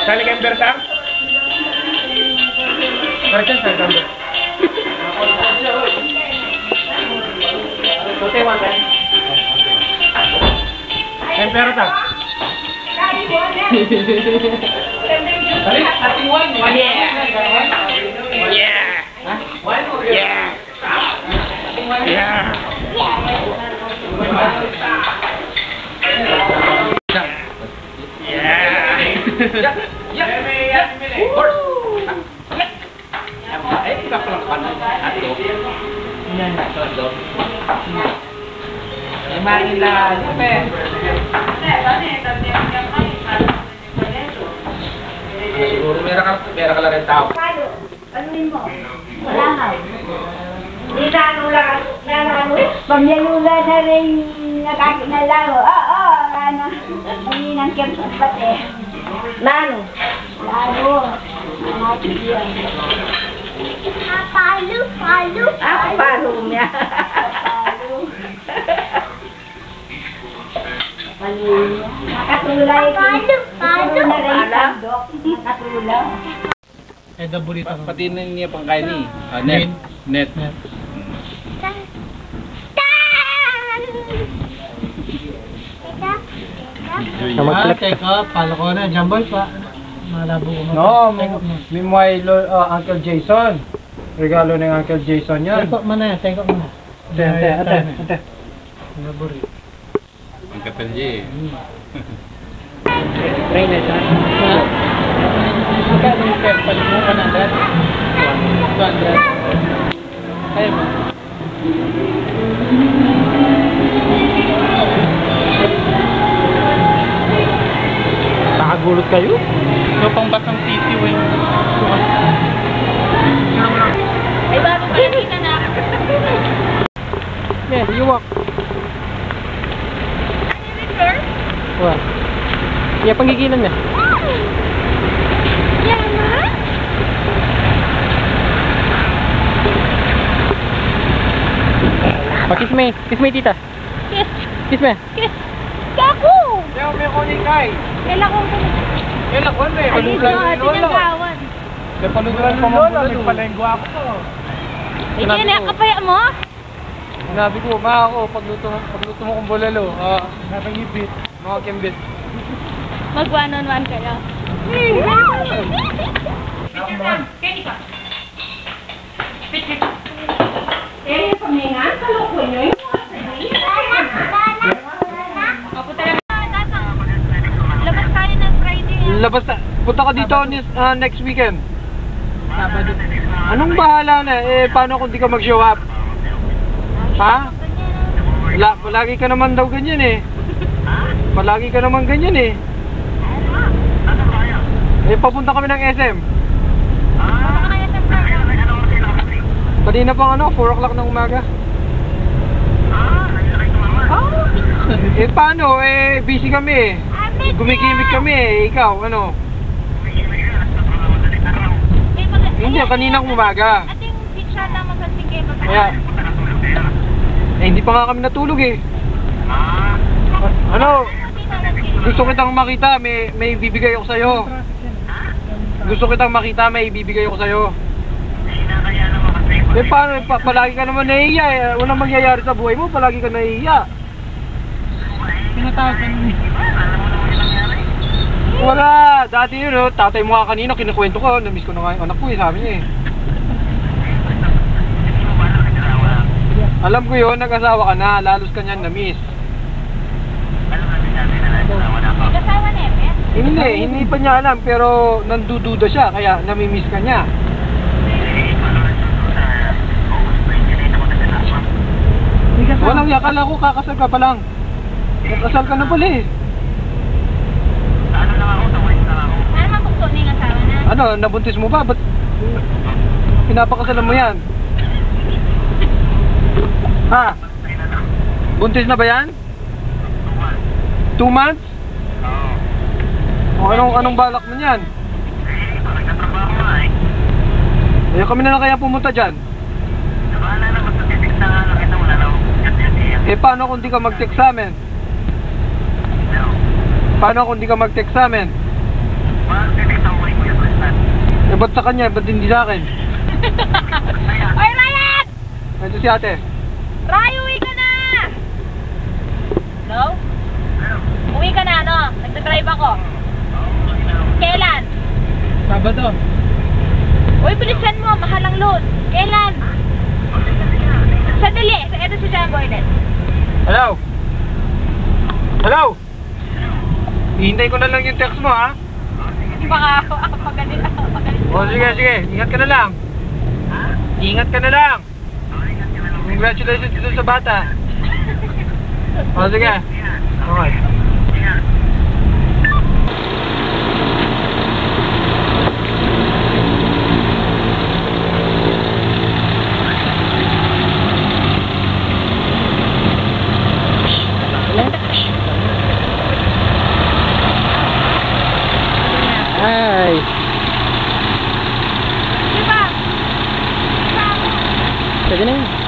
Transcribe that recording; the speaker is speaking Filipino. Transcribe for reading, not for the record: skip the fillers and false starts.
Sali kayong bersang? Bersang, sali kayong Tutewan kan? Tempero tak? Main lah, siguro meron ka lang rin tao. Anuin mo? Wala nga. Hindi na ano lang. Pamyalula na rin nakakinalaro. Oo, ano. Hindi nang kempot pati. Nano? Laro. Natin yan. Palo. Palo niya. Palo. Nakatulay. Palo na rin sandok. Nakatulay. Eh, the burrito. Pati na niya pang kain ni. Net. Teka, palo ko na. Jamboy pa. Malabo ko mag- No, meanwhile, Uncle Jason. Regalo ng Uncle Jason yan. Teko mo na, teko mo na. Ate. The burrito. Ang kapelye. Train na siya. Magkano yung pet? Palit mo 100? 200? Kaya mo? Nakagulot kayo? Ito pang batang titi, wey. Ay, bago pa ka na. Yeah, you walk. Wah. Yeah, panggigilan na. Yan na? Kiss me, tita. Kiss me. Kaku! Leo, may kunin kay. Kailan ko Kailan ko, may Ay, dito, tinanggawan. May panunulan pa mo, nagpalenggo ako. Ay, kinakapaya mo? Sinabi ko, ako, pagluto mo kong bulalo, nakangipit, mga kimbit. Mag one-on-one kayo. Eh, pamingan, kaloko nyo yun. Labas tayo ng Friday. Labas na, punta ka dito next weekend. Anong bahala na? Paano kung di ka mag-show up? Ha? Palagi ka naman daw ganyan eh. Palagi ka naman ganyan eh. Papunta kami ng SM. Kanina pang 4 o'clock ng umaga. Paano? Busy kami eh. Gumigimik kami eh. Ikaw, ano? Hindi, kaninang umaga. Ating picture na magsasigay. Kaya, hindi pa nga kami natulog eh. Ano? Gusto kitang makita, may bibigay ako sa'yo. Gusto kitang makita, may bibigay ako sa'yo. Paano? Palagi ka naman nahihiya eh. Walang mangyayari sa buhay mo, palagi ka nahihiya. Pinatawag ka niya. Wala! Dati yun, tatay mo nga kanina, kinukwento ko, namiss ko na nga yung anak ko eh, sabi niya eh. Alam ko yun, nag-asawa ka na, lalos ka niyan namiss. Kasawa na eh. Hindi pa niya alam, pero nandududa siya, kaya namimiss ka niya. Walang yakala ko, kakasal ka pa lang. Kakasal ka na pala eh. Ano naman gusto niya ng asawa na? Ano, nabuntis mo ba? Ba't pinapakasalan mo yan? Ha? Buntis na ba yan? 2 months? O anong balak mo niyan? Kami na lang kaya pumunta dyan. Paano kung di ka mag-text sa amin? Paano kung di ka mag-text sa amin? Ba't sa kanya? Ba't hindi sa akin? Oy, Ryan! Ito si ate. Ray, uwi ka na! No? Uwi ka na, no? Nagdadrive ako. Kailan? Sabado. Uy, bilisan mo. Mahalang load. Kailan? Sandali. Ito si John Boylet. Hello? Hello? Hihintay ko na lang yung text mo, ha? Baka ako magalit. O, sige, sige. Ingat ka na lang. Ingat ka na lang. Congratulations dito sa bata. O, sige. Okay. Ay. Diba? Sige na yun.